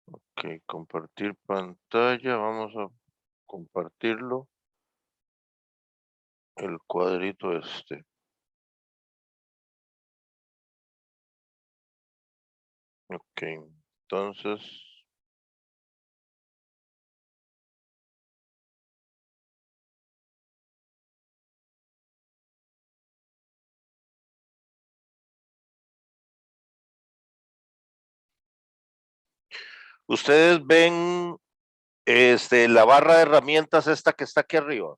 Ok, compartir pantalla, vamos a compartirlo, el cuadrito este. Ok, entonces, ustedes ven la barra de herramientas esta que está aquí arriba.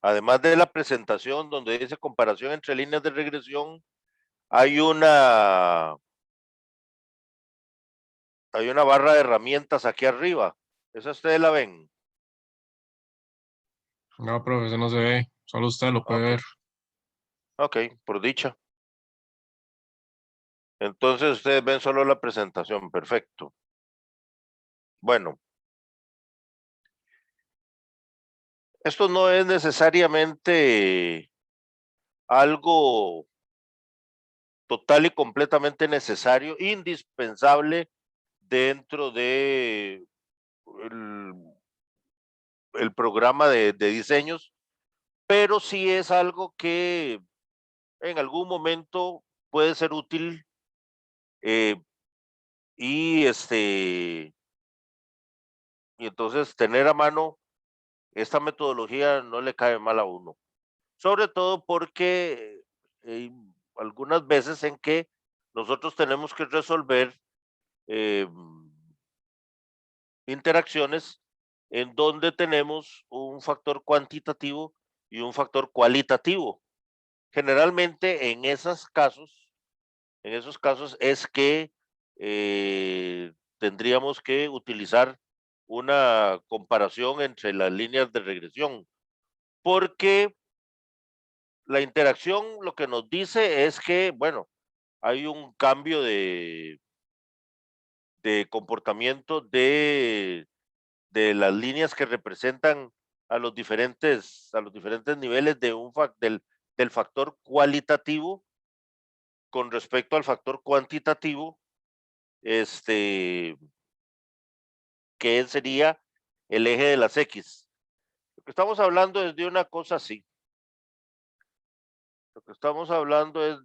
Además de la presentación donde dice comparación entre líneas de regresión, hay una barra de herramientas aquí arriba. ¿Esa ustedes la ven? No, profe, eso no se ve. Solo usted lo puede Ok, ver. ok, por dicha. Entonces ustedes ven solo la presentación, perfecto. Bueno, esto no es necesariamente algo total y completamente necesario, indispensable dentro de el, el programa de diseños, pero sí es algo que en algún momento puede ser útil eh, y y entonces tener a mano esta metodología no le cae mal a uno, sobre todo porque hay algunas veces en que nosotros tenemos que resolver eh, interacciones en donde tenemos un factor cuantitativo y un factor cualitativo. Generalmente en esos casos es que tendríamos que utilizar una comparación entre las líneas de regresión, porque la interacción lo que nos dice es que, bueno, hay un cambio de comportamiento de las líneas que representan a los diferentes niveles de del factor cualitativo con respecto al factor cuantitativo, este, que sería el eje de las X. Lo que estamos hablando es de una cosa así. Lo que estamos hablando es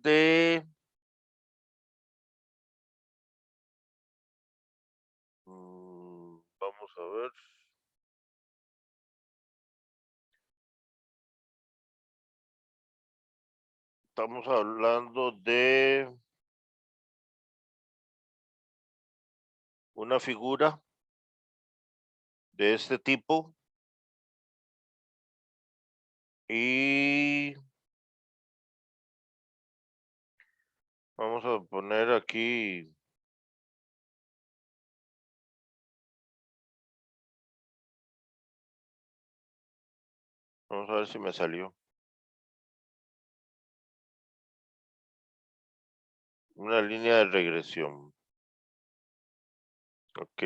vamos a ver, estamos hablando de una figura de este tipo y vamos a poner aquí, vamos a ver si me salió. Una línea de regresión. Ok.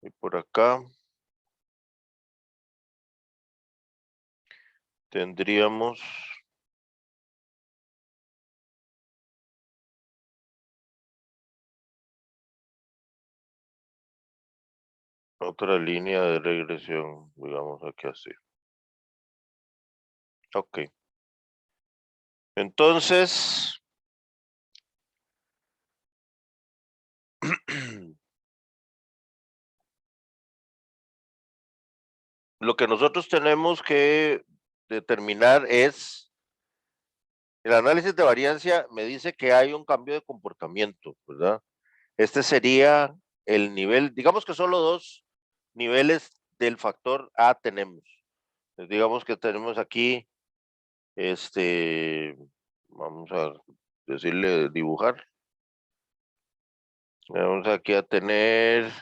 Y por acá tendríamos otra línea de regresión, digamos aquí así. Ok. Entonces, lo que nosotros tenemos que determinar es, el análisis de variancia me dice que hay un cambio de comportamiento, ¿verdad? Este sería el nivel, digamos que solo dos niveles del factor A tenemos. Digamos que tenemos aquí, vamos a decirle dibujar. Vamos aquí a tener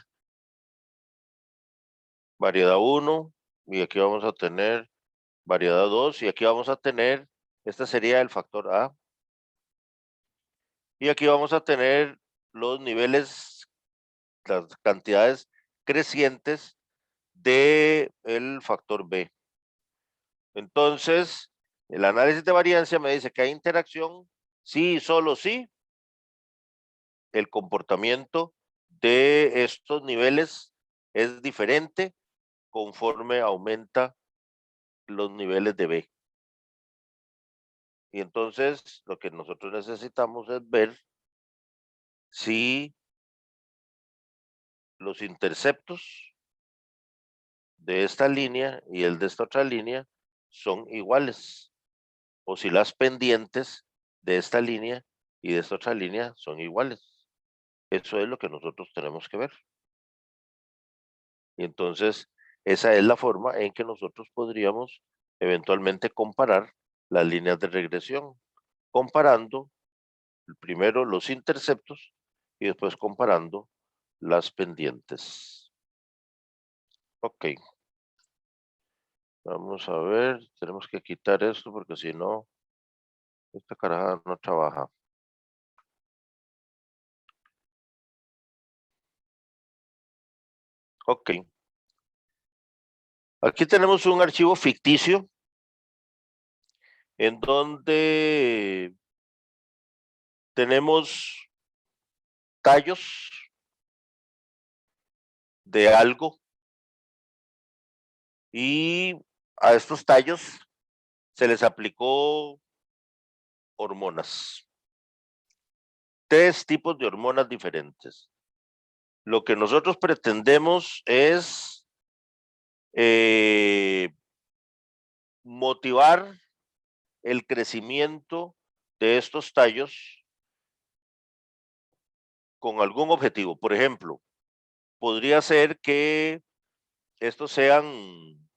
variedad uno y aquí vamos a tener variedad 2 y aquí vamos a tener, este sería el factor A, y aquí vamos a tener los niveles, las cantidades crecientes de el factor B. Entonces, El análisis de variancia me dice que hay interacción sí y solo sí el comportamiento de estos niveles es diferente conforme aumenta los niveles de B. Y entonces lo que nosotros necesitamos es ver si los interceptos de esta línea y el de esta otra línea son iguales, o si las pendientes de esta línea y de esta otra línea son iguales. Eso es lo que nosotros tenemos que ver. Y entonces, esa es la forma en que nosotros podríamos eventualmente comparar las líneas de regresión, comparando primero los interceptos y después comparando las pendientes. Ok. Vamos a ver, tenemos que quitar esto porque si no, esta carajada no trabaja. Ok. Aquí tenemos un archivo ficticio en donde tenemos tallos de algo y a estos tallos se les aplicó hormonas. 3 tipos de hormonas diferentes. Lo que nosotros pretendemos es motivar el crecimiento de estos tallos con algún objetivo. Por ejemplo, podría ser que estos sean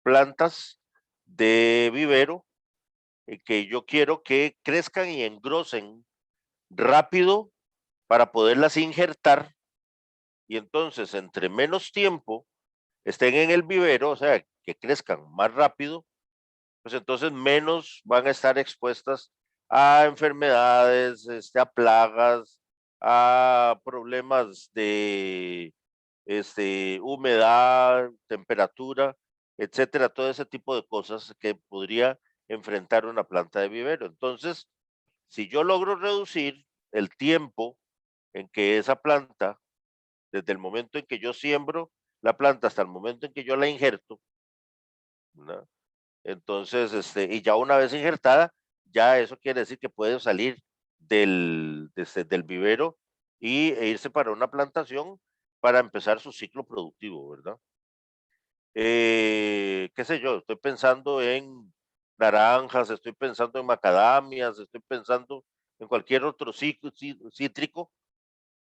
plantas de vivero que yo quiero que crezcan y engrosen rápido para poderlas injertar y entonces entre menos tiempo estén en el vivero, o sea, que crezcan más rápido, pues entonces menos van a estar expuestas a enfermedades, a plagas, a problemas de humedad, temperatura, etcétera, todo ese tipo de cosas que podría enfrentar una planta de vivero. Entonces, si yo logro reducir el tiempo en que esa planta, desde el momento en que yo siembro la planta hasta el momento en que yo la injerto, ¿no? Entonces, y ya una vez injertada, ya eso quiere decir que puede salir del vivero e irse para una plantación para empezar su ciclo productivo, ¿verdad? Qué sé yo, estoy pensando en naranjas, estoy pensando en macadamias, estoy pensando en cualquier otro cítrico,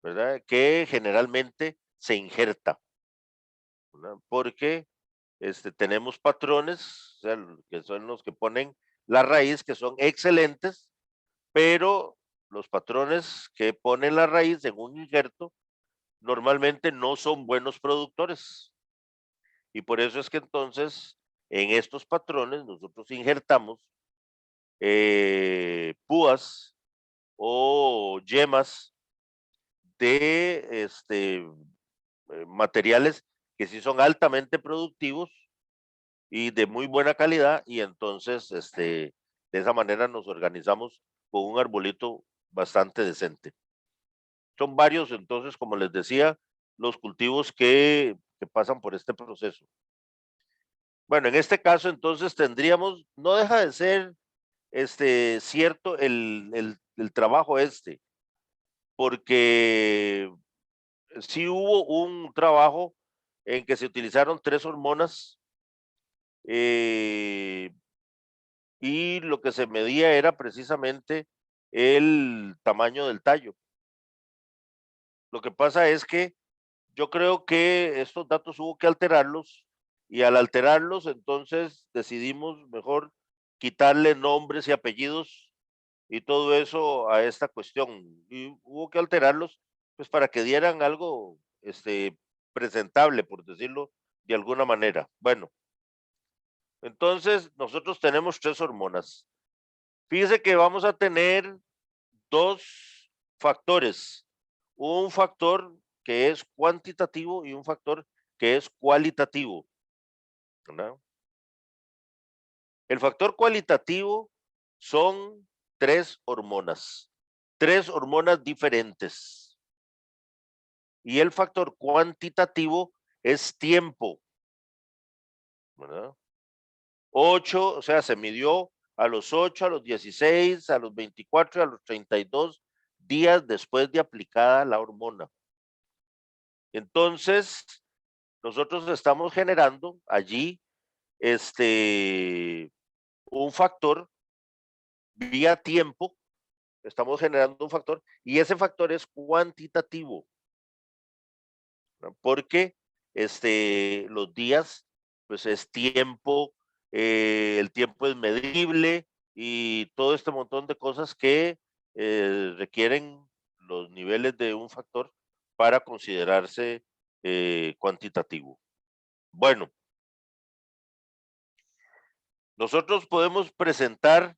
¿verdad? Que generalmente se injerta, ¿verdad? Porque tenemos patrones, o sea, que son los que ponen la raíz, que son excelentes, pero los patrones que ponen la raíz en un injerto normalmente no son buenos productores. Y por eso es que entonces en estos patrones nosotros injertamos púas o yemas de materiales que sí son altamente productivos y de muy buena calidad y entonces de esa manera nos organizamos con un arbolito bastante decente. Son varios entonces, como les decía, los cultivos que pasan por este proceso. Bueno, en este caso entonces tendríamos, no deja de ser cierto el trabajo porque sí hubo un trabajo en que se utilizaron 3 hormonas eh, y lo que se medía era precisamente el tamaño del tallo. Lo que pasa es que yo creo que estos datos hubo que alterarlos y al alterarlos entonces decidimos mejor quitarle nombres y apellidos y todo eso a esta cuestión. Y hubo que alterarlos pues para que dieran algo presentable, por decirlo de alguna manera. Bueno, entonces nosotros tenemos 3 hormonas. Fíjese que vamos a tener 2 factores, un factor que es cuantitativo y un factor que es cualitativo, ¿verdad? El factor cualitativo son tres hormonas diferentes. Y el factor cuantitativo es tiempo, ¿verdad? 8, o sea, se midió a los 8, a los 16, a los 24 y a los 32 días después de aplicada la hormona. Entonces, nosotros estamos generando allí un factor vía tiempo, estamos generando un factor y ese factor es cuantitativo, ¿no? Porque los días, pues es tiempo, el tiempo es medible y todo este montón de cosas que requieren los niveles de un factor para considerarse cuantitativo. Bueno, nosotros podemos presentar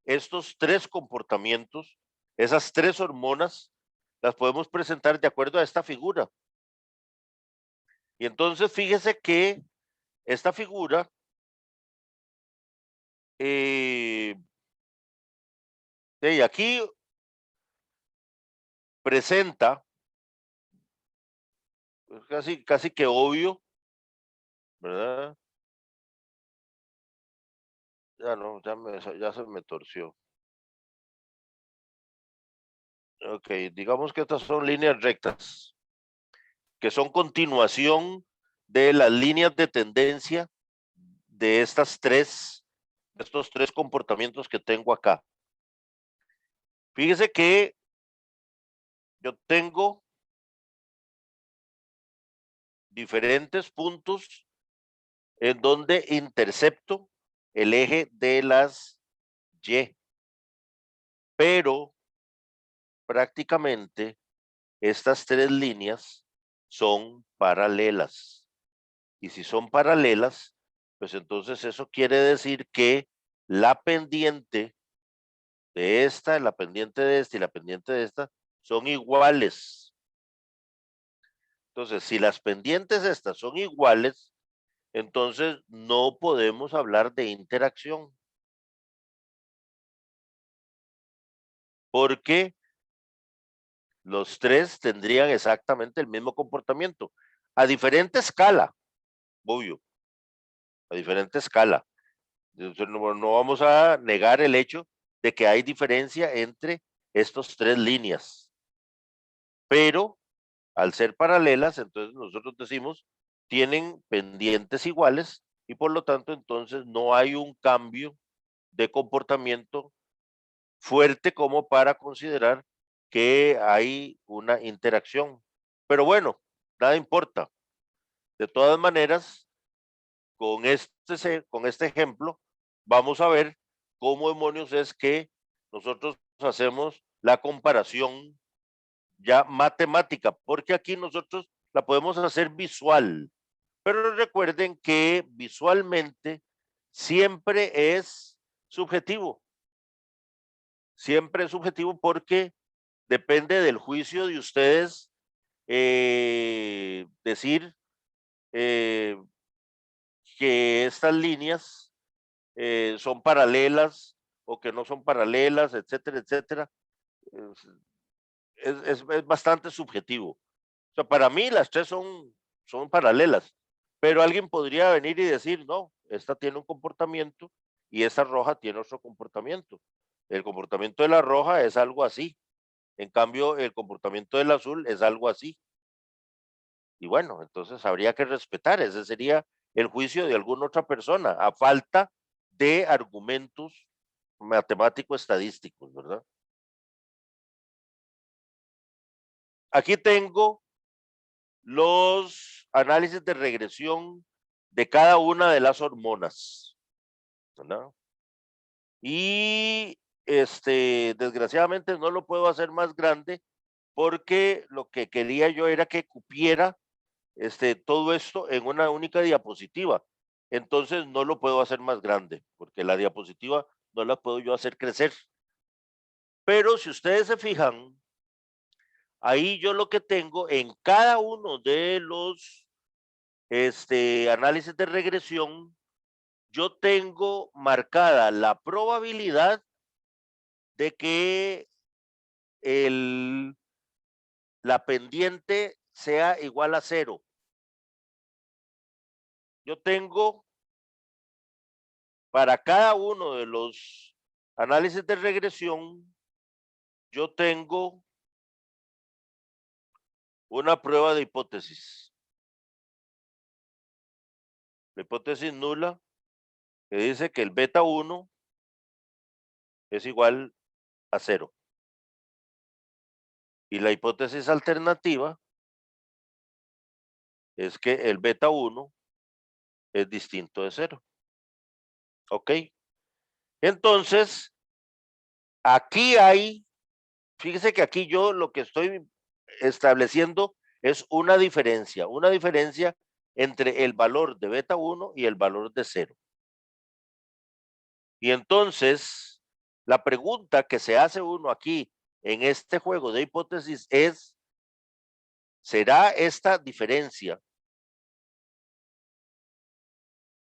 estos tres comportamientos, esas tres hormonas, las podemos presentar de acuerdo a esta figura. Y entonces fíjese que esta figura de aquí presenta, pues, casi que obvio, ¿verdad? Ya no, ya se me torció. Ok, digamos que estas son líneas rectas, que son continuación de las líneas de tendencia de estos tres comportamientos que tengo acá. Fíjese que yo tengo diferentes puntos en donde intercepto el eje de las Y, pero prácticamente estas tres líneas son paralelas. Y si son paralelas, pues entonces eso quiere decir que la pendiente de esta, la pendiente de esta y la pendiente de esta son iguales. Entonces, si las pendientes estas son iguales, entonces no podemos hablar de interacción. Porque los tres tendrían exactamente el mismo comportamiento, a diferente escala, obvio, a diferente escala. No vamos a negar el hecho de que hay diferencia entre estos tres líneas, pero al ser paralelas, entonces nosotros decimos, tienen pendientes iguales y por lo tanto entonces no hay un cambio de comportamiento fuerte como para considerar que hay una interacción. Pero bueno, nada importa. De todas maneras, con este ejemplo, vamos a ver cómo demonios es que nosotros hacemos la comparación ya matemática, porque aquí nosotros la podemos hacer visual. Pero recuerden que visualmente siempre es subjetivo. Siempre es subjetivo porque depende del juicio de ustedes decir que estas líneas son paralelas o que no son paralelas, etcétera, etcétera. Es bastante subjetivo. O sea, para mí las tres son paralelas, pero alguien podría venir y decir, no, esta tiene un comportamiento y esta roja tiene otro comportamiento. El comportamiento de la roja es algo así. En cambio, el comportamiento del azul es algo así. Y bueno, entonces habría que respetar, ese sería el juicio de alguna otra persona, a falta de argumentos matemático-estadísticos, ¿verdad? Aquí tengo los análisis de regresión de cada una de las hormonas, ¿verdad? Y desgraciadamente no lo puedo hacer más grande porque lo que quería yo era que cupiera todo esto en una única diapositiva. Entonces no lo puedo hacer más grande porque la diapositiva no la puedo yo hacer crecer. Pero si ustedes se fijan, ahí yo lo que tengo en cada uno de los análisis de regresión, yo tengo marcada la probabilidad de que la pendiente sea igual a 0. Yo tengo para cada uno de los análisis de regresión, yo tengo una prueba de hipótesis. La hipótesis nula que dice que el beta 1 es igual a 0. Y la hipótesis alternativa es que el beta 1 es distinto de 0. ¿Ok? Entonces, aquí hay, fíjese que aquí yo lo que estoy estableciendo es una diferencia entre el valor de beta 1 y el valor de 0. Y entonces, la pregunta que se hace uno aquí en este juego de hipótesis es, ¿será esta diferencia,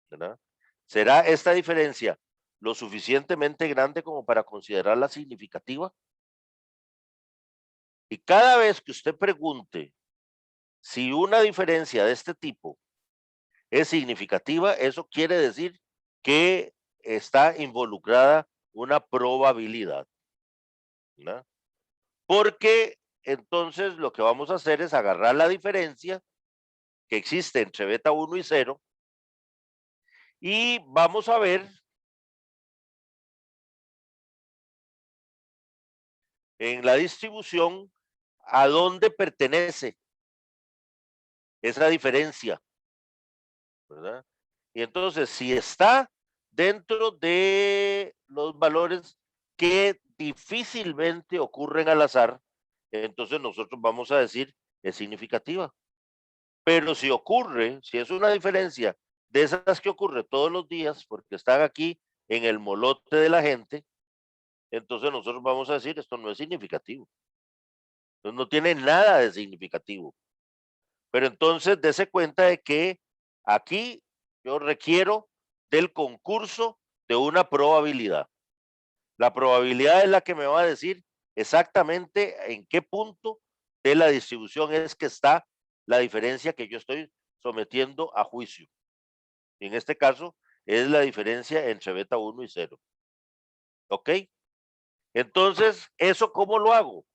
¿verdad? ¿Será esta diferencia lo suficientemente grande como para considerarla significativa? Y cada vez que usted pregunte si una diferencia de este tipo es significativa, eso quiere decir que está involucrada una probabilidad, ¿verdad? Porque entonces lo que vamos a hacer es agarrar la diferencia que existe entre beta 1 y 0 y vamos a ver en la distribución a dónde pertenece esa diferencia, ¿verdad? Y entonces, si está dentro de los valores que difícilmente ocurren al azar, entonces nosotros vamos a decir es significativa. Pero si ocurre, si es una diferencia de esas que ocurre todos los días, porque están aquí en el molote de la gente, entonces nosotros vamos a decir esto no es significativo. Entonces no tiene nada de significativo. Pero entonces dése cuenta de que aquí yo requiero del concurso de una probabilidad. La probabilidad es la que me va a decir exactamente en qué punto de la distribución es que está la diferencia que yo estoy sometiendo a juicio. Y en este caso es la diferencia entre beta 1 y 0. ¿Ok? Entonces, ¿eso cómo lo hago?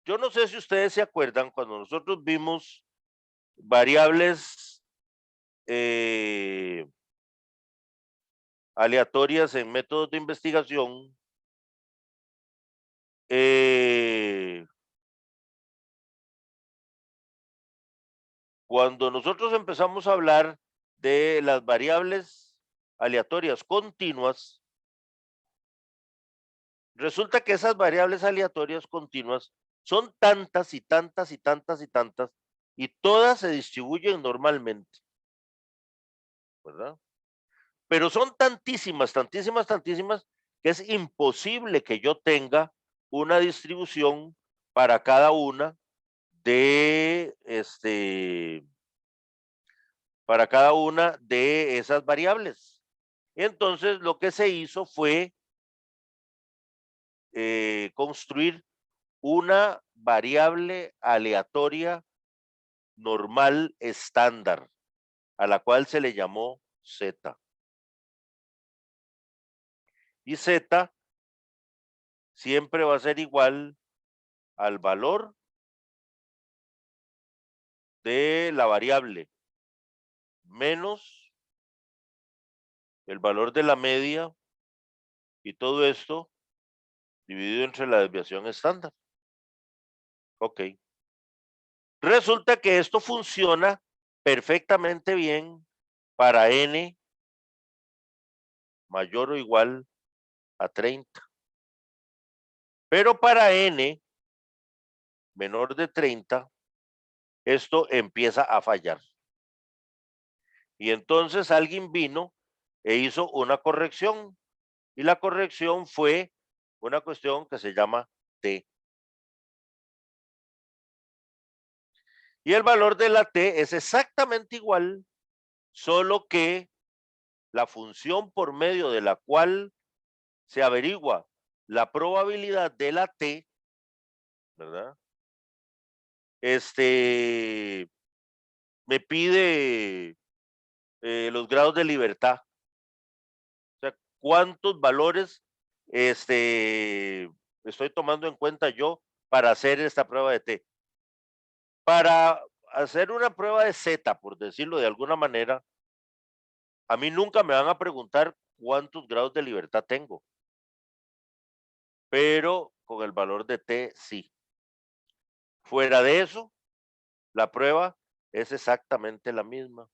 Yo no sé si ustedes se acuerdan cuando nosotros vimos variables aleatorias en métodos de investigación, cuando nosotros empezamos a hablar de las variables aleatorias continuas, resulta que esas variables aleatorias continuas son tantas y tantas y tantas y tantas, y todas se distribuyen normalmente, ¿verdad? Pero son tantísimas, tantísimas, tantísimas, que es imposible que yo tenga una distribución para cada una de para cada una de esas variables. Entonces, lo que se hizo fue construir una variable aleatoria normal estándar, a la cual se le llamó Z. Y Z siempre va a ser igual al valor de la variable menos el valor de la media y todo esto dividido entre la desviación estándar. Ok. Resulta que esto funciona perfectamente bien para n mayor o igual a 30. Pero para n menor de 30, esto empieza a fallar. Y entonces alguien vino e hizo una corrección. Y la corrección fue una cuestión que se llama t. Y el valor de la t es exactamente igual, solo que la función por medio de la cual se averigua la probabilidad de la T, ¿verdad? Me pide los grados de libertad. O sea, ¿cuántos valores estoy tomando en cuenta yo para hacer esta prueba de T? Para hacer una prueba de Z, por decirlo de alguna manera, a mí nunca me van a preguntar cuántos grados de libertad tengo, pero con el valor de T sí. Fuera de eso, la prueba es exactamente la misma.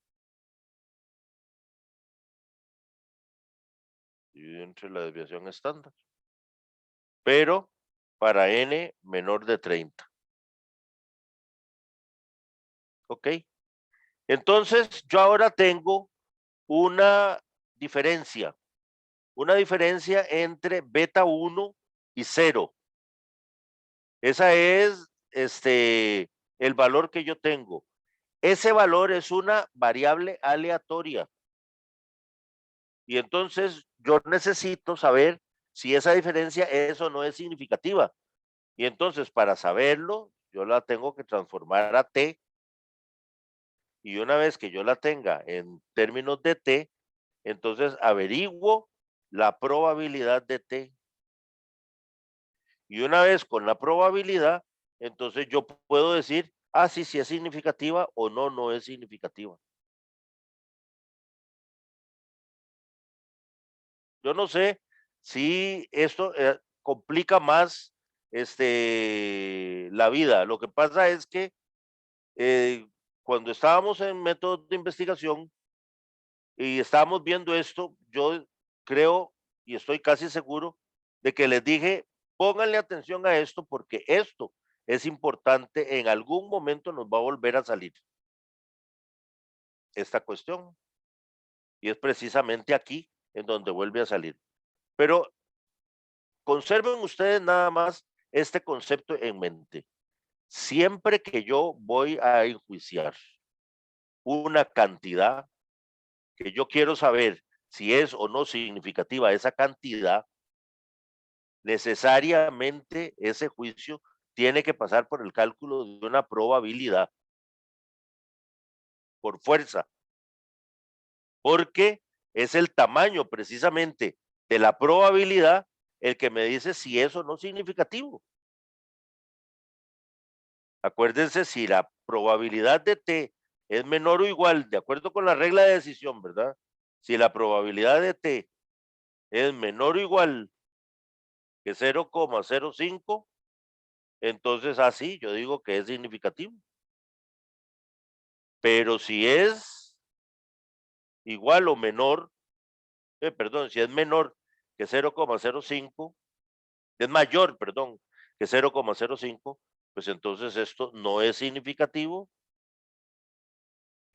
Dividido entre la desviación estándar. Pero para n menor de 30. ¿Ok? Entonces, yo ahora tengo una diferencia entre beta 1 y 0. Esa es el valor que yo tengo. Ese valor es una variable aleatoria. Y entonces yo necesito saber si esa diferencia es o no es significativa. Y entonces para saberlo, yo la tengo que transformar a t. Y una vez que yo la tenga en términos de t, entonces averiguo la probabilidad de t. Y una vez con la probabilidad, entonces yo puedo decir, ah, sí, sí es significativa o no, no es significativa. Yo no sé si esto complica más la vida. Lo que pasa es que cuando estábamos en métodos de investigación y estábamos viendo esto, yo creo y estoy casi seguro de que les dije, pónganle atención a esto porque esto es importante, en algún momento nos va a volver a salir esta cuestión. Y es precisamente aquí en donde vuelve a salir. Pero conserven ustedes nada más este concepto en mente. Siempre que yo voy a enjuiciar una cantidad que yo quiero saber si es o no significativa esa cantidad, necesariamente ese juicio tiene que pasar por el cálculo de una probabilidad por fuerza, porque es el tamaño precisamente de la probabilidad el que me dice si es o no significativo. Acuérdense, si la probabilidad de t es menor o igual, de acuerdo con la regla de decisión, ¿verdad? Si la probabilidad de t es menor o igual que 0,05, entonces así yo digo que es significativo. Pero si es igual o menor, perdón, si es menor que 0,05, es mayor, perdón, que 0,05, pues entonces esto no es significativo,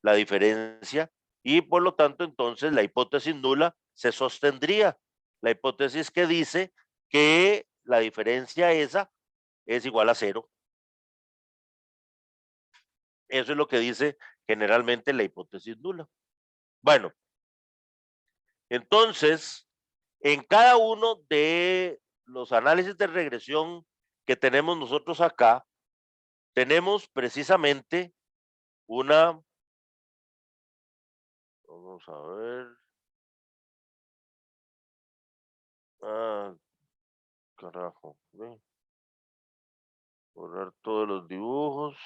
la diferencia, y por lo tanto entonces la hipótesis nula se sostendría. La hipótesis que dice que la diferencia esa es igual a 0. Eso es lo que dice generalmente la hipótesis nula. Bueno, entonces, en cada uno de los análisis de regresión que tenemos nosotros acá, tenemos precisamente una, vamos a ver, carajo, borrar todos los dibujos.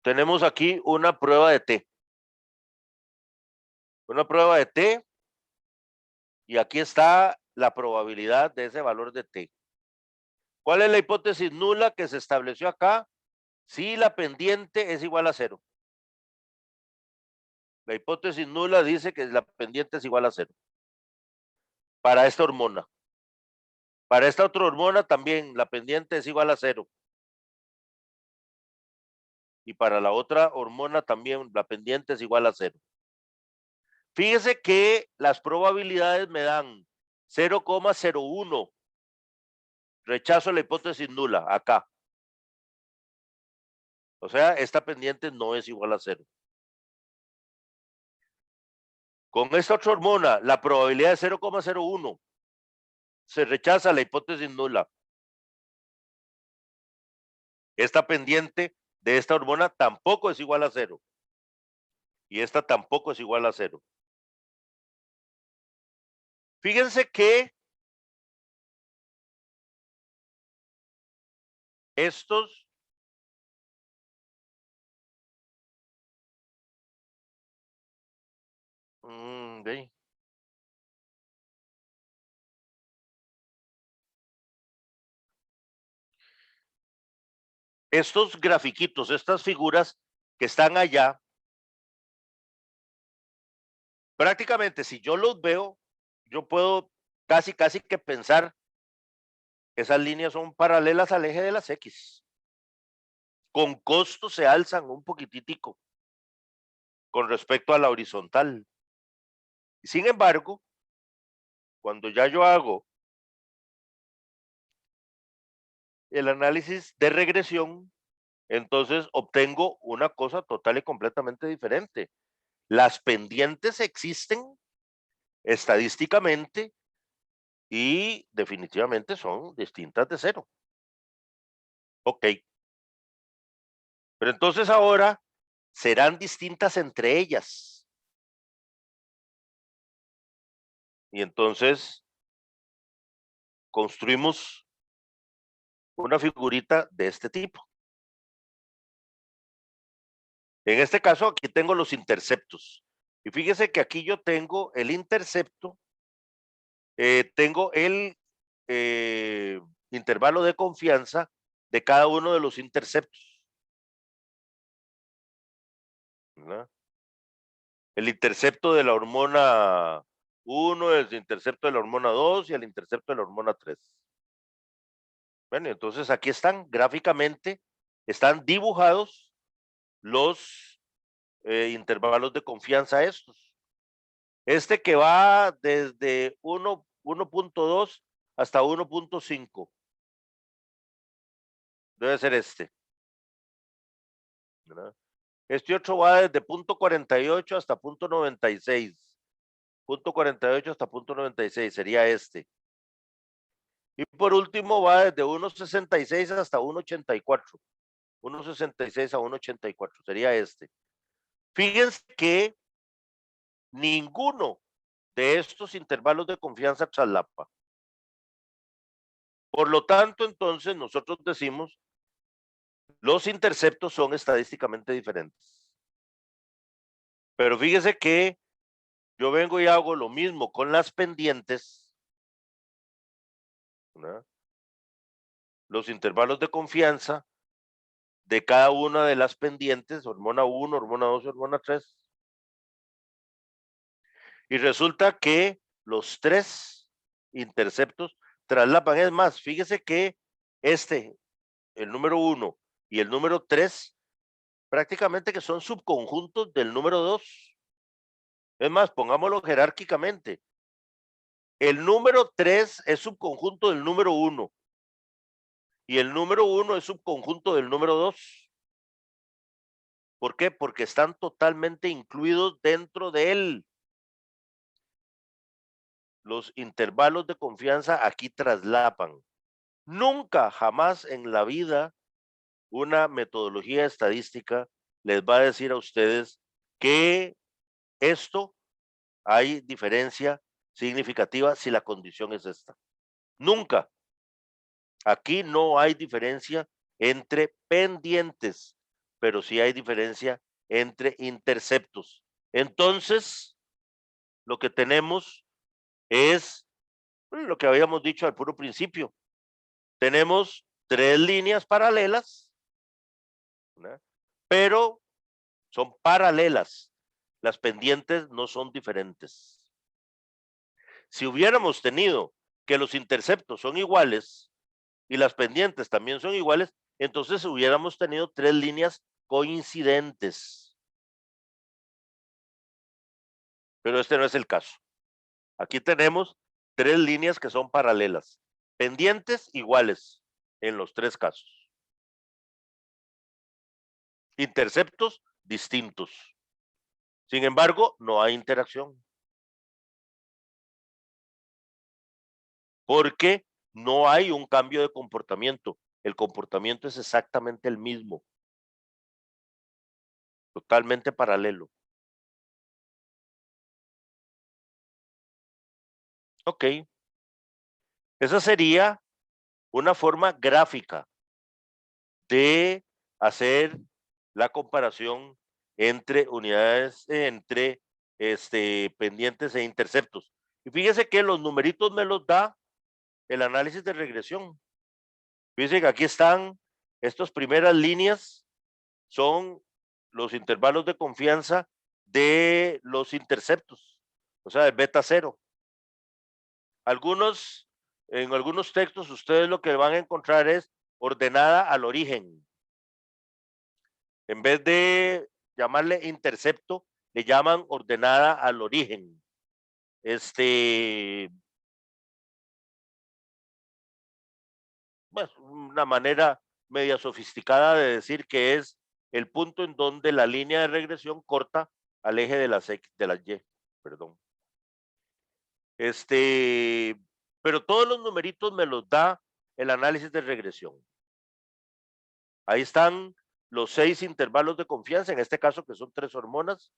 Tenemos aquí una prueba de T. Una prueba de T, y aquí está la probabilidad de ese valor de T. ¿Cuál es la hipótesis nula que se estableció acá? Si la pendiente es igual a 0. La hipótesis nula dice que la pendiente es igual a 0. Para esta hormona. Para esta otra hormona también la pendiente es igual a 0. Y para la otra hormona también la pendiente es igual a 0. Fíjese que las probabilidades me dan 0,01 Rechazo la hipótesis nula, acá. O sea, esta pendiente no es igual a 0. Con esta otra hormona, la probabilidad es 0,01. Se rechaza la hipótesis nula. Esta pendiente de esta hormona tampoco es igual a 0. Y esta tampoco es igual a 0. Fíjense que estos ¿ve? Estos grafiquitos, estas figuras que están allá, prácticamente si yo los veo, yo puedo casi que pensar que esas líneas son paralelas al eje de las X. Con costo se alzan un poquititico con respecto a la horizontal. Sin embargo, cuando ya yo hago el análisis de regresión, entonces obtengo una cosa total y completamente diferente. Las pendientes existen estadísticamente y definitivamente son distintas de 0. Ok. Pero entonces ahora serán distintas entre ellas. Y entonces construimos una figurita de este tipo. En este caso, aquí tengo los interceptos. Y fíjese que aquí yo tengo el intercepto, tengo el intervalo de confianza de cada uno de los interceptos, ¿verdad? El intercepto de la hormona 1, el intercepto de la hormona 2 y el intercepto de la hormona 3. Bueno, entonces aquí están gráficamente, están dibujados los intervalos de confianza estos. Este que va desde 1.2 hasta 1.5. Debe ser este, ¿verdad? Este otro va desde punto 48 hasta punto 96. Punto 48 hasta punto 96 sería este. Y por último va desde 1.66 hasta 1.84. 1.66 a 1.84 sería este. Fíjense que ninguno de estos intervalos de confianza traslapa. Por lo tanto, entonces nosotros decimos los interceptos son estadísticamente diferentes. Pero fíjese que yo vengo y hago lo mismo con las pendientes, ¿verdad? Los intervalos de confianza de cada una de las pendientes, hormona 1, hormona 2, hormona 3. Y resulta que los 3 interceptos traslapan. Es más, fíjese que el número 1 y el número 3, prácticamente que son subconjuntos del número 2. Es más, pongámoslo jerárquicamente. El número 3 es subconjunto del número 1 y el número 1 es subconjunto del número 2. ¿Por qué? Porque están totalmente incluidos dentro de él. Los intervalos de confianza aquí traslapan. Nunca, jamás en la vida una metodología estadística les va a decir a ustedes que esto hay diferencia significativa si la condición es esta. Nunca. Aquí no hay diferencia entre pendientes, pero sí hay diferencia entre interceptos. Entonces, lo que tenemos es lo que habíamos dicho al puro principio. Tenemos 3 líneas paralelas, ¿verdad? Pero son paralelas. Las pendientes no son diferentes. Si hubiéramos tenido que los interceptos son iguales y las pendientes también son iguales, entonces hubiéramos tenido 3 líneas coincidentes. Pero este no es el caso. Aquí tenemos 3 líneas que son paralelas. Pendientes iguales en los tres casos. Interceptos distintos. Sin embargo, no hay interacción. Porque no hay un cambio de comportamiento. El comportamiento es exactamente el mismo. Totalmente paralelo. Ok. Esa sería una forma gráfica de hacer la comparación entre unidades, entre pendientes e interceptos. Y fíjese que los numeritos me los da el análisis de regresión. Fíjense que aquí están estas primeras líneas, son los intervalos de confianza de los interceptos, o sea, el beta cero. En algunos textos ustedes lo que van a encontrar es ordenada al origen. En vez de llamarle intercepto, le llaman ordenada al origen. Pues, una manera media sofisticada de decir que es el punto en donde la línea de regresión corta al eje de las X, de las Y, perdón. Pero todos los numeritos me los da el análisis de regresión. Ahí están los 6 intervalos de confianza, en este caso que son 3 hormonas,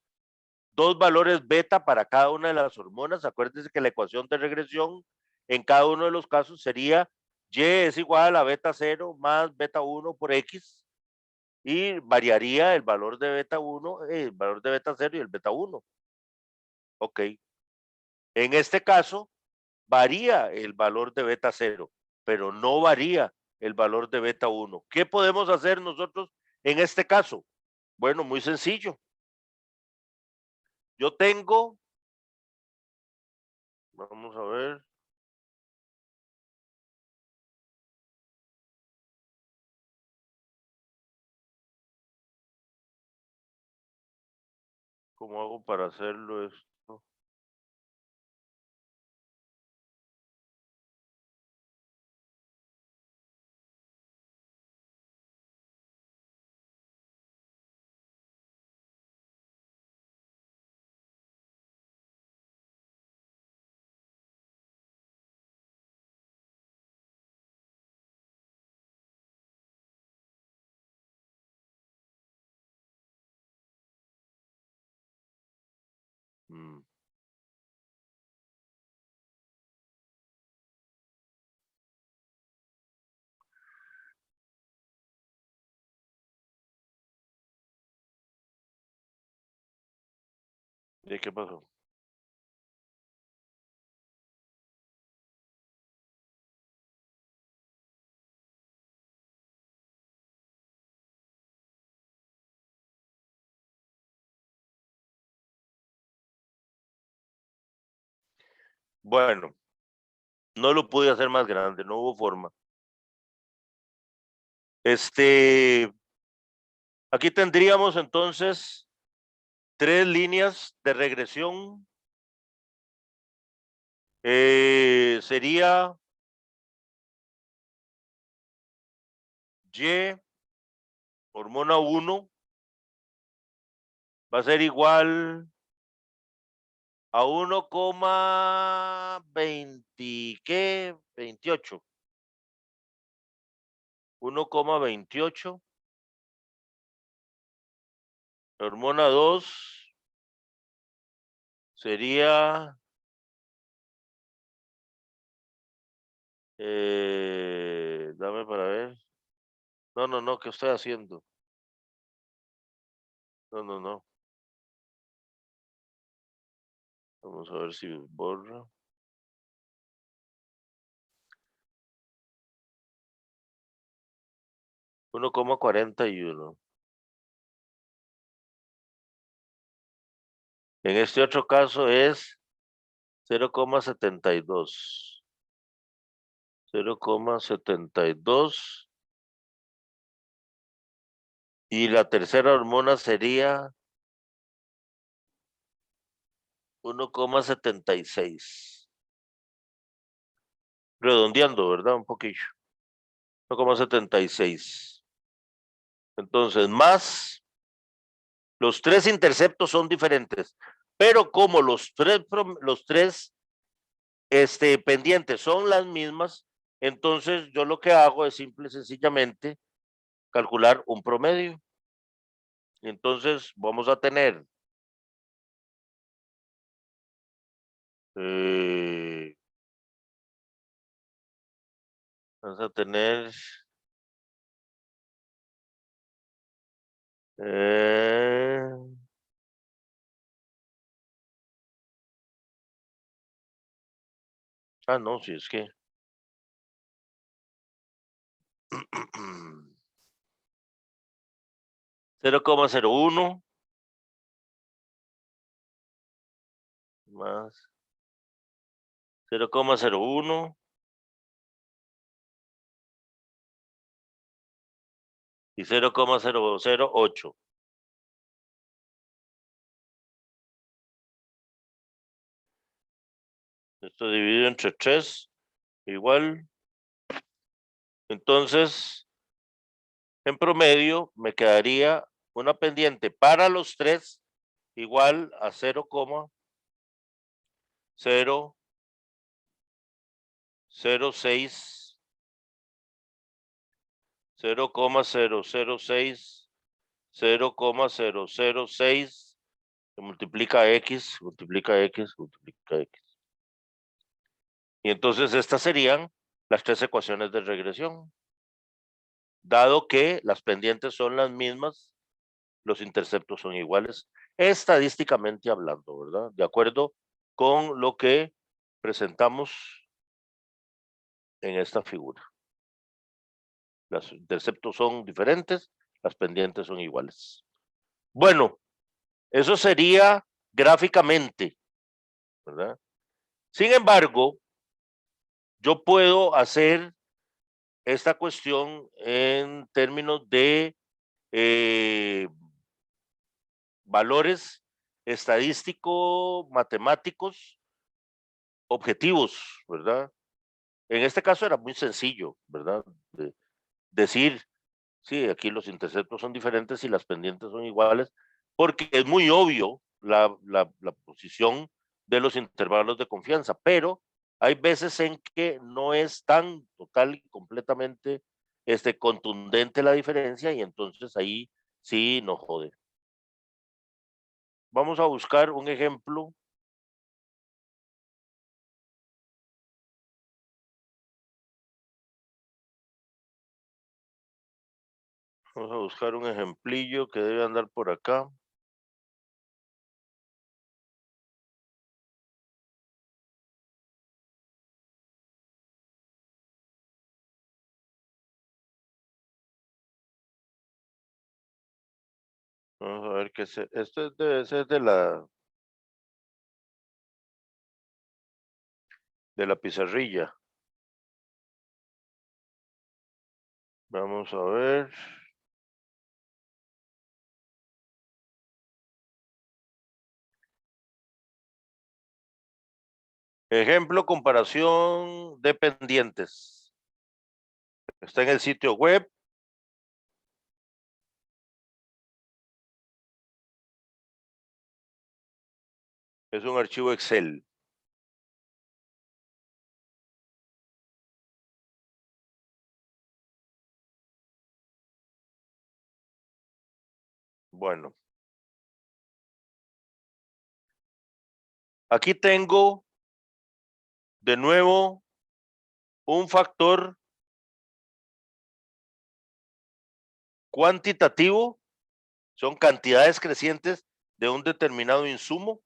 2 valores beta para cada una de las hormonas. Acuérdense que la ecuación de regresión en cada uno de los casos sería Y es igual a beta 0 más beta 1 por X, y variaría el valor de beta 1, el valor de beta 0 y el beta 1. Ok. En este caso, varía el valor de beta 0, pero no varía el valor de beta 1. ¿Qué podemos hacer nosotros en este caso? Bueno, muy sencillo. Yo tengo, vamos a ver, ¿cómo hago para hacerlo esto? Mm. ¿Y qué pasó? Bueno, no lo pude hacer más grande, no hubo forma. Aquí tendríamos entonces 3 líneas de regresión. Sería Y, hormona 1, va a ser igual a 1,20, ¿qué? 28. 1,28. Hormona 2 sería dame para ver. No, no, no, ¿qué estoy haciendo? No, no, no. Vamos a ver si borra. 1,41. En este otro caso es 0,72. 0,72. Y la tercera hormona sería 1,76. redondeando, ¿verdad? Un poquillo. 1,76. Entonces, más los tres interceptos son diferentes, pero como los tres pendientes son las mismas, entonces yo lo que hago es simple y sencillamente calcular un promedio. Entonces vamos a tener vamos a tener no, si es que 0,01 más 0,01 y 0,008. Esto dividido entre 3, igual. Entonces, en promedio, me quedaría una pendiente para los tres igual a 0,006, 0,006, 0,006, se multiplica X, multiplica X, multiplica X. Y entonces estas serían las tres ecuaciones de regresión. Dado que las pendientes son las mismas, los interceptos son iguales, estadísticamente hablando, ¿verdad? De acuerdo con lo que presentamos en esta figura. Los interceptos son diferentes, las pendientes son iguales. Bueno, eso sería gráficamente, ¿verdad? Sin embargo, yo puedo hacer esta cuestión en términos de valores estadístico-matemáticos objetivos, ¿verdad? En este caso era muy sencillo, ¿verdad? Decir, sí, aquí los interceptos son diferentes y las pendientes son iguales, porque es muy obvio la posición de los intervalos de confianza, pero hay veces en que no es tan total y completamente contundente la diferencia y entonces ahí sí nos jode. Vamos a buscar un ejemplo. Vamos a buscar un ejemplillo que debe andar por acá. Vamos a ver qué es. Esto debe ser de la pizarrilla. Vamos a ver. Ejemplo, comparación de pendientes. Está en el sitio web. Es un archivo Excel. Bueno. Aquí tengo de nuevo un factor cuantitativo. Son cantidades crecientes de un determinado insumo.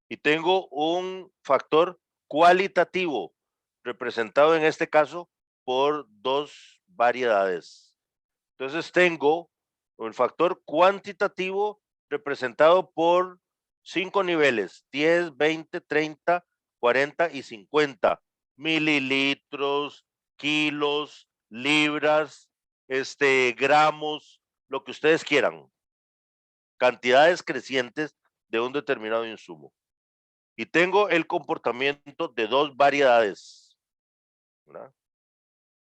Y tengo un factor cualitativo, representado en este caso por dos variedades. Entonces tengo el factor cuantitativo representado por 5 niveles, 10, 20, 30, 40 y 50 mililitros, kilos, libras, gramos, lo que ustedes quieran. Cantidades crecientes de un determinado insumo. y tengo el comportamiento de dos variedades, ¿verdad?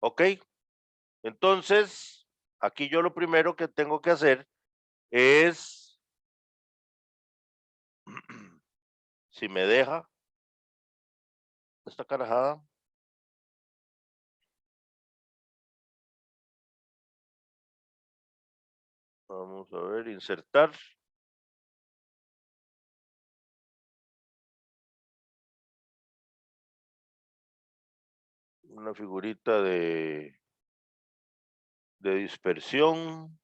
Ok, entonces aquí yo lo primero que tengo que hacer es, si me deja esta carajada, vamos a ver, insertar. Una figurita de dispersión.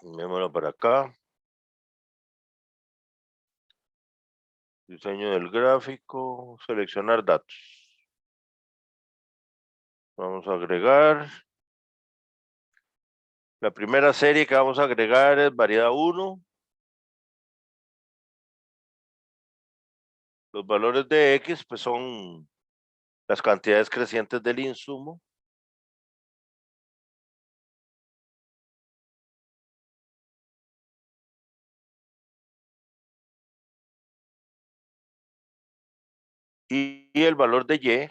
Démoslo para acá. Diseño del gráfico, seleccionar datos. Vamos a agregar. La primera serie que vamos a agregar es variedad 1. Los valores de X pues son las cantidades crecientes del insumo. Y el valor de Y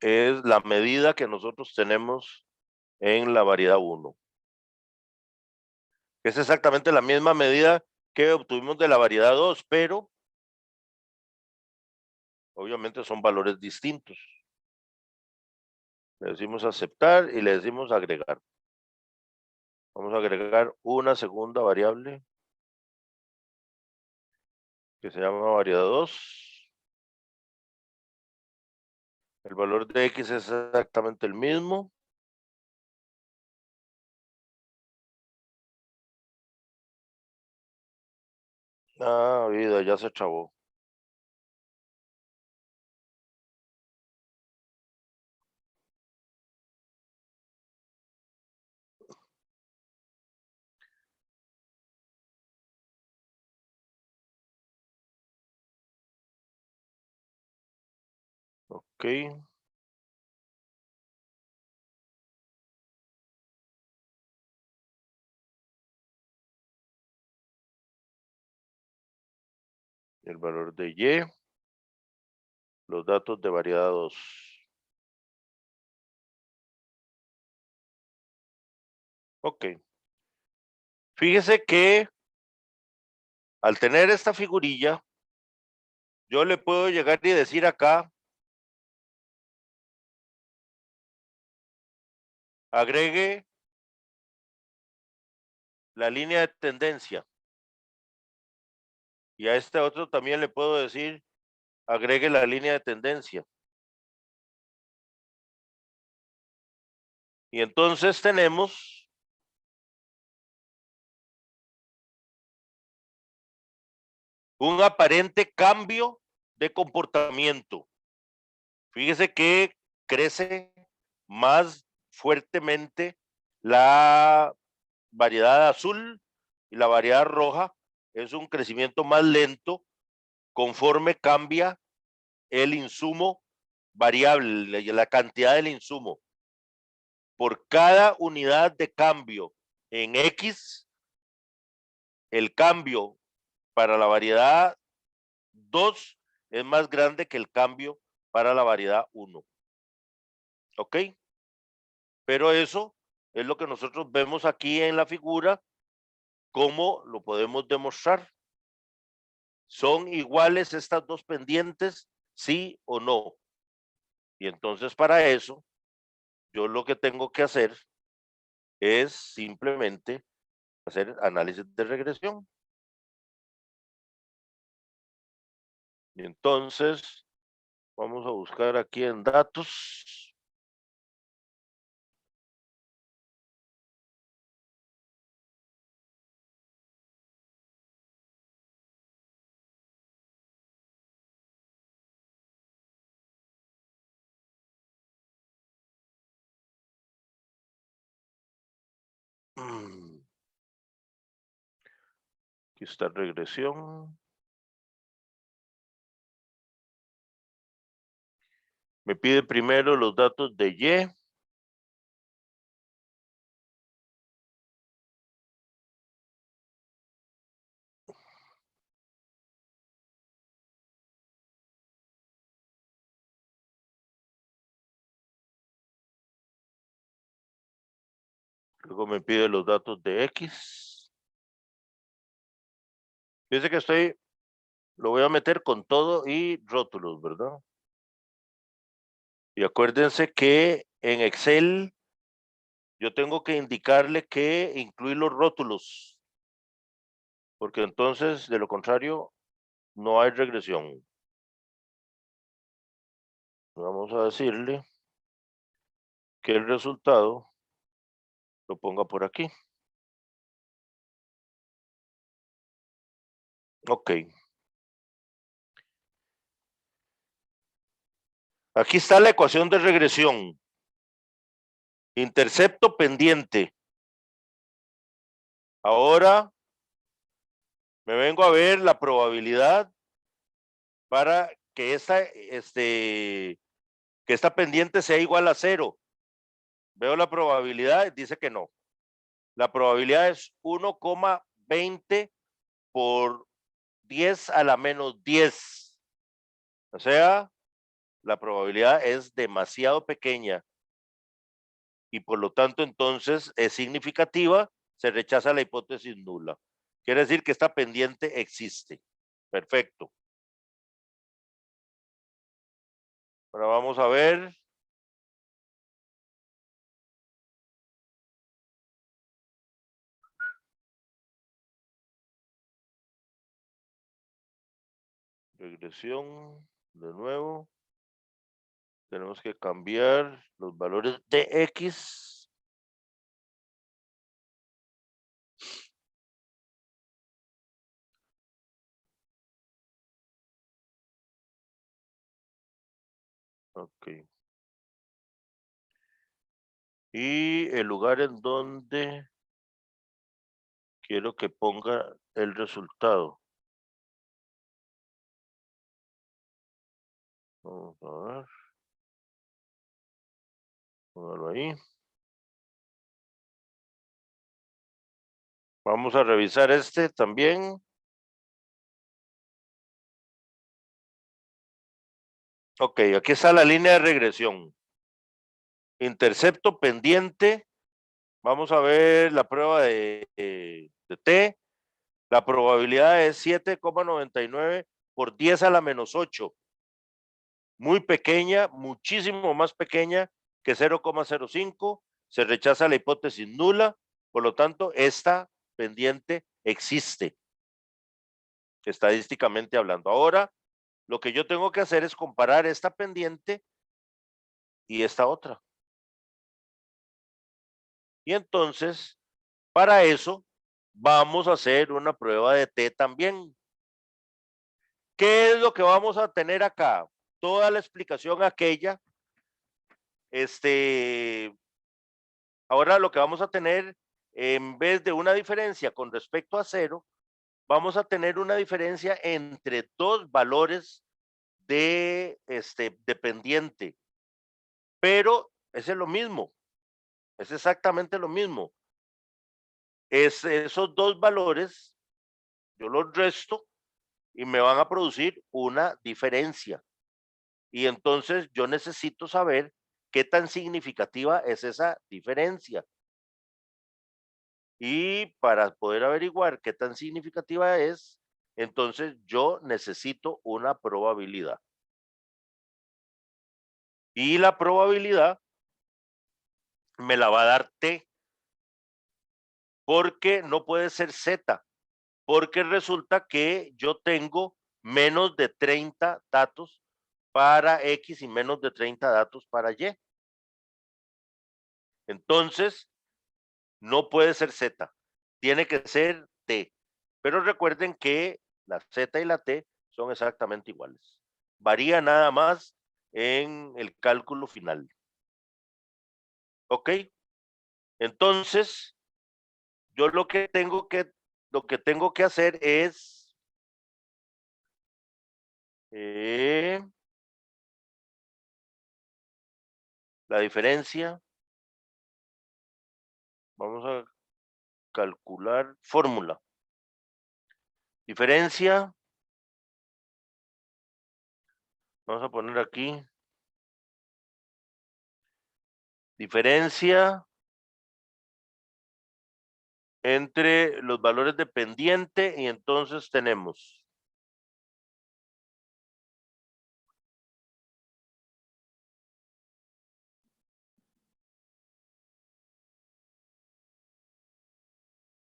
es la medida que nosotros tenemos en la variedad 1. Es exactamente la misma medida que obtuvimos de la variedad 2, pero obviamente son valores distintos. Le decimos aceptar y le decimos agregar. Vamos a agregar una segunda variable que se llama variedad 2. El valor de X es exactamente el mismo. Ah, vida, ya se chavó. Ok. El valor de Y. Los datos de variedad 2. Ok. Fíjese que al tener esta figurilla, yo le puedo llegar y decir acá, agregue la línea de tendencia. Y a este otro también le puedo decir, agregue la línea de tendencia. Y entonces tenemos un aparente cambio de comportamiento. Fíjese que crece más fuertemente la variedad azul y la variedad roja. Es un crecimiento más lento conforme cambia el insumo variable, la cantidad del insumo. Por cada unidad de cambio en X, el cambio para la variedad 2 es más grande que el cambio para la variedad 1. ¿Ok? Pero eso es lo que nosotros vemos aquí en la figura. ¿Cómo lo podemos demostrar? ¿Son iguales estas dos pendientes? ¿Sí o no? Y entonces para eso, yo lo que tengo que hacer es simplemente hacer análisis de regresión. Y entonces, vamos a buscar aquí en datos. Aquí está regresión. Me pide primero los datos de Y. Luego me pide los datos de X. Fíjense que lo voy a meter con todo y rótulos, ¿verdad? Y acuérdense que en Excel yo tengo que indicarle que incluir los rótulos, porque entonces, de lo contrario, no hay regresión. Vamos a decirle que el resultado lo ponga por aquí. Ok. Aquí está la ecuación de regresión. Intercepto pendiente. Ahora me vengo a ver la probabilidad para que esta pendiente sea igual a 0. Veo la probabilidad, dice que no. La probabilidad es 1,20 por 10 a la menos 10. O sea, la probabilidad es demasiado pequeña y por lo tanto entonces es significativa, se rechaza la hipótesis nula. Quiere decir que esta pendiente existe. Perfecto. Ahora vamos a ver. Regresión, de nuevo. Tenemos que cambiar los valores de X. Ok. Y el lugar en donde quiero que ponga el resultado. Vamos a ver. Póngalo ahí. Vamos a revisar este también. Ok, aquí está la línea de regresión. Intercepto pendiente. Vamos a ver la prueba de T. La probabilidad es 7,99 por 10 a la menos 8. Muy pequeña, muchísimo más pequeña que 0,05. Se rechaza la hipótesis nula. Por lo tanto, esta pendiente existe, estadísticamente hablando. Ahora, lo que yo tengo que hacer es comparar esta pendiente y esta otra. Y entonces, para eso, vamos a hacer una prueba de T también. ¿Qué es lo que vamos a tener acá? Toda la explicación aquella. Ahora lo que vamos a tener, en vez de una diferencia con respecto a 0, vamos a tener una diferencia entre dos valores de dependiente. Pero ese es lo mismo, es exactamente lo mismo. Esos dos valores, yo los resto y me van a producir una diferencia. Y entonces yo necesito saber qué tan significativa es esa diferencia. Y para poder averiguar qué tan significativa es, entonces yo necesito una probabilidad. Y la probabilidad me la va a dar T, porque no puede ser Z, porque resulta que yo tengo menos de 30 datos para X y menos de 30 datos para Y. Entonces, no puede ser Z, tiene que ser T. Pero recuerden que la Z y la T son exactamente iguales. Varía nada más en el cálculo final. ¿Ok? Entonces, yo lo que tengo que hacer es la diferencia. Vamos a calcular fórmula. Diferencia. Vamos a poner aquí. Diferencia entre los valores de pendiente y entonces tenemos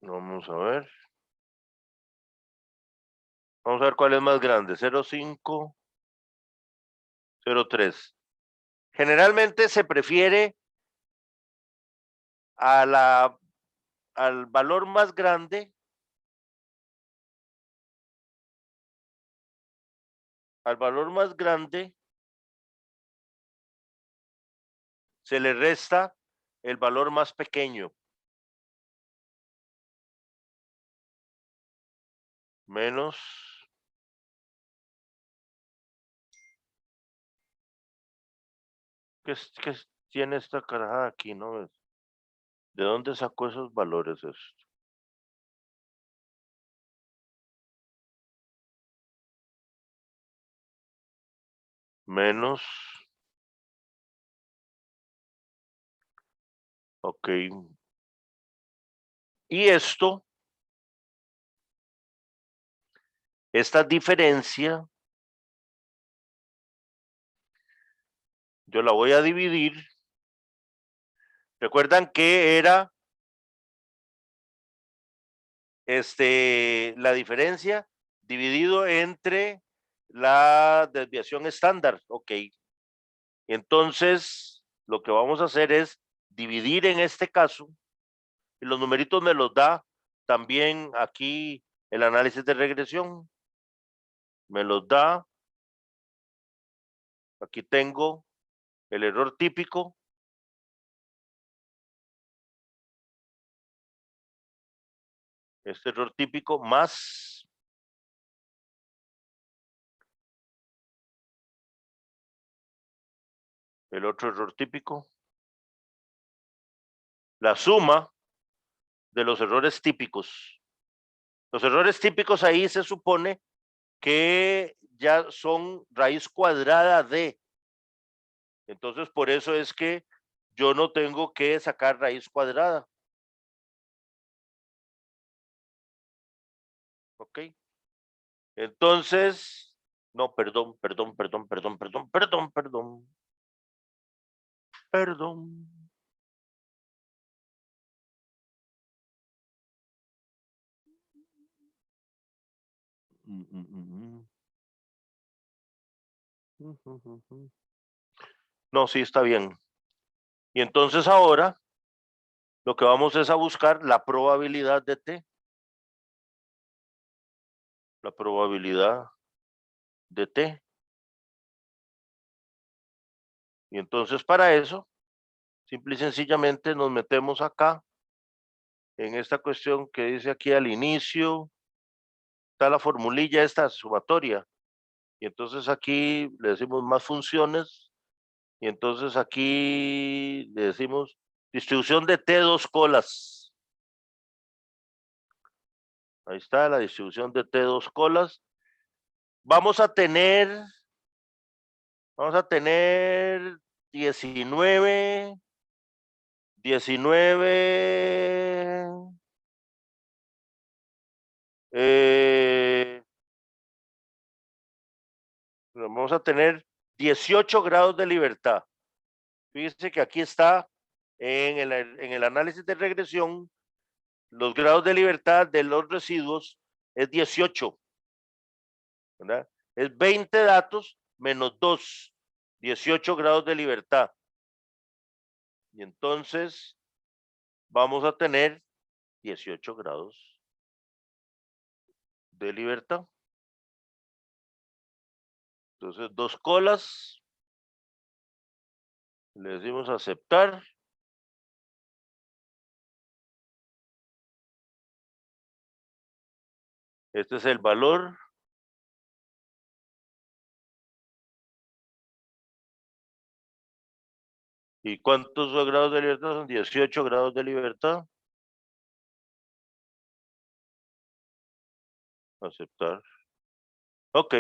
vamos a ver. Vamos a ver cuál es más grande, 0,5, 0,3. Generalmente se prefiere al valor más grande, se le resta el valor más pequeño. Menos. ¿Qué tiene esta carajada aquí, no? ¿De dónde sacó esos valores esto? Menos. Ok. Y esta diferencia, yo la voy a dividir. Recuerdan que era la diferencia dividido entre la desviación estándar. Ok. Entonces, lo que vamos a hacer es dividir en este caso, y los numeritos me los da también aquí el análisis de regresión. Me los da. Aquí tengo el error típico. Este error típico más el otro error típico. La suma de los errores típicos. Los errores típicos ahí se supone que ya son raíz cuadrada de. Entonces, por eso es que yo no tengo que sacar raíz cuadrada. ¿Ok? Entonces, no, perdón. No, sí está bien. Y entonces ahora lo que vamos es a buscar la probabilidad de T. La probabilidad de T. Y entonces para eso, simple y sencillamente nos metemos acá en esta cuestión que dice aquí al inicio, está la formulilla esta sumatoria. Y entonces aquí le decimos más funciones. Y entonces aquí le decimos distribución de T dos colas. Ahí está la distribución de T dos colas. Vamos a tener 19 vamos a tener 18 grados de libertad. Fíjense que aquí está en el análisis de regresión, los grados de libertad de los residuos es 18, ¿verdad? Es 20 datos menos 2, 18 grados de libertad. Y entonces vamos a tener 18 grados de libertad. Entonces, dos colas. Le decimos aceptar. Este es el valor. ¿Y cuántos grados de libertad son? 18 grados de libertad. Aceptar. Ok.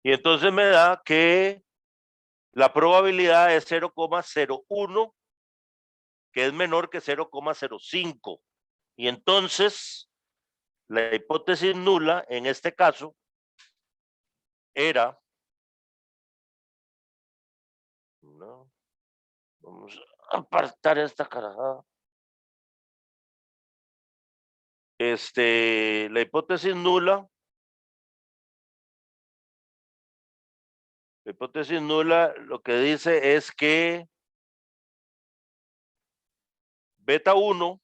Y entonces me da que la probabilidad es 0,01, que es menor que 0,05. Y entonces, la hipótesis nula en este caso era, no, vamos a apartar esta carajada. La hipótesis nula, lo que dice es que beta 1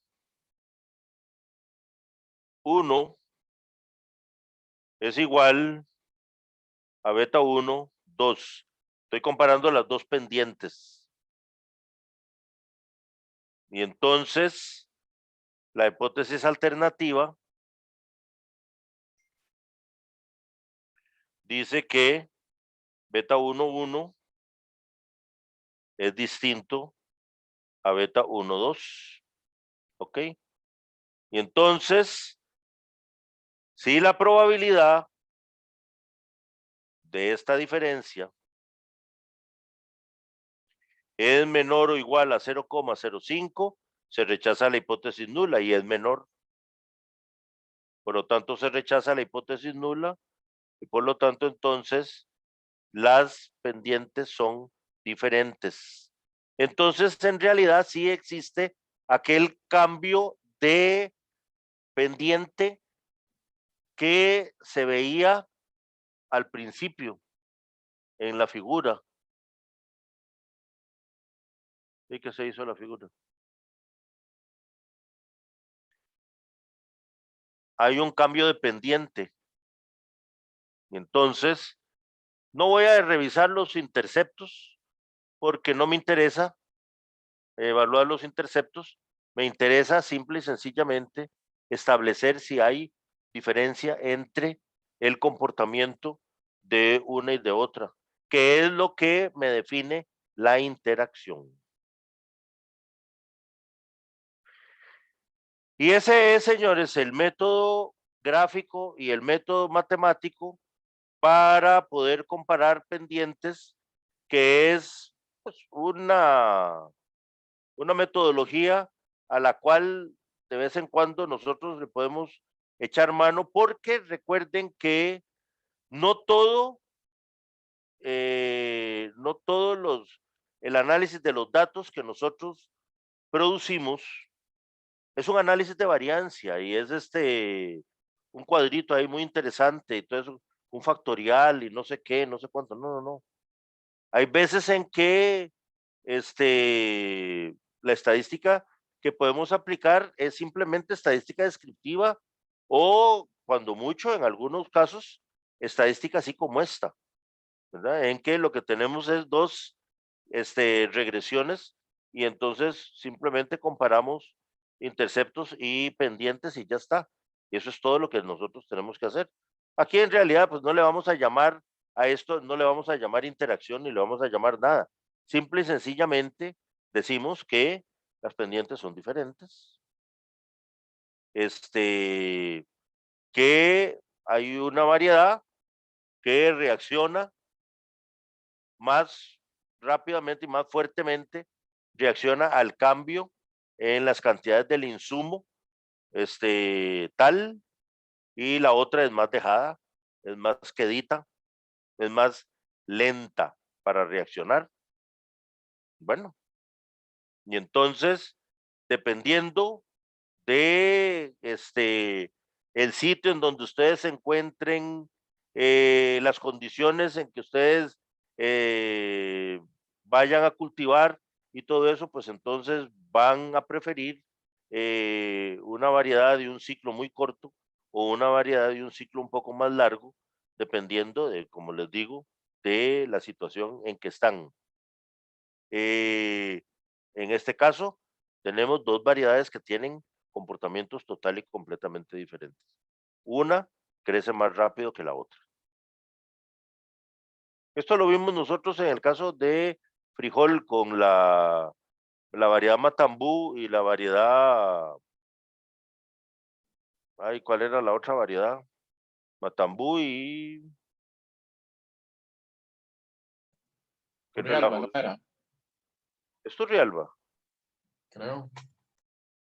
es igual a beta 1, 2. Estoy comparando las dos pendientes. Y entonces, la hipótesis alternativa dice que beta 1, 1 es distinto a beta 1, 2. ¿Ok? Y entonces, si la probabilidad de esta diferencia es menor o igual a 0,05, se rechaza la hipótesis nula y es menor. Por lo tanto, se rechaza la hipótesis nula y por lo tanto, entonces, las pendientes son diferentes. Entonces, en realidad, sí existe aquel cambio de pendiente que se veía al principio en la figura. ¿Y qué se hizo la figura? Hay un cambio de pendiente. Y entonces, no voy a revisar los interceptos porque no me interesa evaluar los interceptos. Me interesa simple y sencillamente establecer si hay diferencia entre el comportamiento de una y de otra, que es lo que me define la interacción. Y ese es, señores, el método gráfico y el método matemático para poder comparar pendientes, que es pues, una metodología a la cual de vez en cuando nosotros le podemos echar mano, porque recuerden que no todo, no todos el análisis de los datos que nosotros producimos es un análisis de variancia y es un cuadrito ahí muy interesante y todo eso, un factorial y no sé qué, no sé cuánto, no, no, no. Hay veces en que la estadística que podemos aplicar es simplemente estadística descriptiva o cuando mucho, en algunos casos, estadística así como esta, ¿verdad? En que lo que tenemos es dos regresiones y entonces simplemente comparamos interceptos y pendientes y ya está. Y eso es todo lo que nosotros tenemos que hacer. Aquí en realidad, pues no le vamos a llamar a esto, no le vamos a llamar interacción ni le vamos a llamar nada. Simple y sencillamente decimos que las pendientes son diferentes. Que hay una variedad que reacciona más rápidamente y más fuertemente, reacciona al cambio en las cantidades del insumo, tal, y la otra es más dejada, es más quedita, es más lenta para reaccionar. Bueno, y entonces, dependiendo de el sitio en donde ustedes se encuentren, las condiciones en que ustedes vayan a cultivar y todo eso, pues entonces van a preferir una variedad de un ciclo muy corto o una variedad de un ciclo un poco más largo, dependiendo de, como les digo, de la situación en que están. En este caso, tenemos dos variedades que tienen comportamientos total y completamente diferentes. Una crece más rápido que la otra. Esto lo vimos nosotros en el caso de frijol con la variedad Matambú y la variedad, ay, ¿cuál era la otra variedad? Matambú y qué Turrialba, relajo. ¿no era? ¿Es Turrialba? Creo.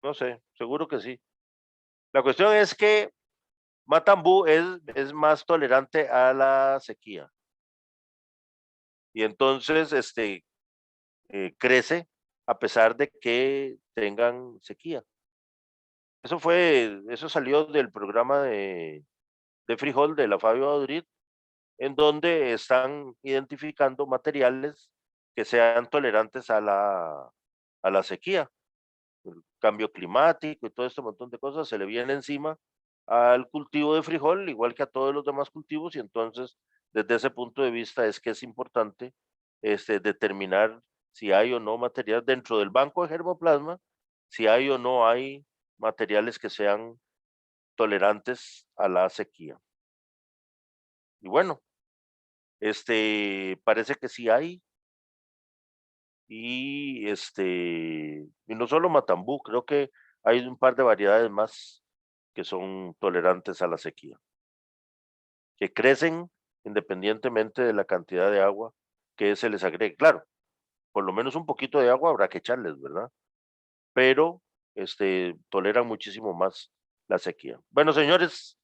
No sé, seguro que sí. La cuestión es que Matambú es más tolerante a la sequía. Y entonces, crece a pesar de que tengan sequía. Eso salió del programa de frijol de la Fabio Audrit, en donde están identificando materiales que sean tolerantes a la sequía. El cambio climático y todo este montón de cosas se le viene encima al cultivo de frijol, igual que a todos los demás cultivos, y entonces, desde ese punto de vista, es que es importante determinar si hay o no material dentro del banco de germoplasma, si hay o no hay materiales que sean tolerantes a la sequía. Y bueno, parece que sí hay, y no solo Matambú, creo que hay un par de variedades más que son tolerantes a la sequía, que crecen independientemente de la cantidad de agua que se les agregue. Claro, por lo menos un poquito de agua habrá que echarles, ¿verdad? Pero toleran muchísimo más la sequía. Bueno, señores,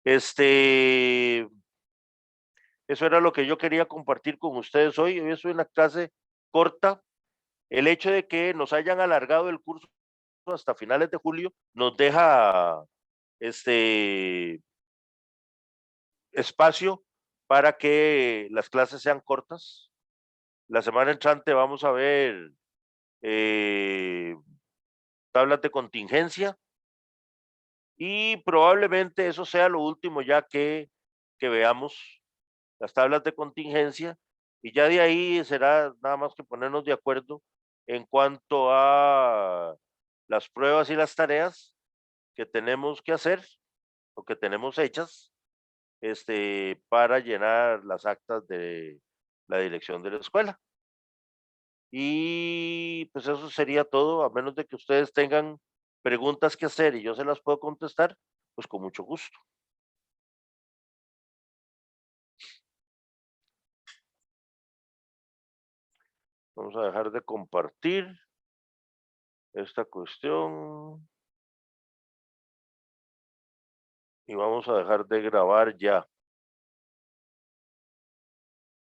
este, eso era lo que yo quería compartir con ustedes hoy. Hoy es una clase corta. El hecho de que nos hayan alargado el curso hasta finales de julio nos deja este espacio para que las clases sean cortas. La semana entrante vamos a ver eh, tablas de contingencia y probablemente eso sea lo último ya que veamos las tablas de contingencia y ya de ahí será nada más que ponernos de acuerdo en cuanto a las pruebas y las tareas que tenemos que hacer o que tenemos hechas para llenar las actas de la dirección de la escuela. Y pues eso sería todo, a menos de que ustedes tengan preguntas que hacer y yo se las puedo contestar, pues con mucho gusto. Vamos a dejar de compartir esta cuestión y vamos a dejar de grabar ya.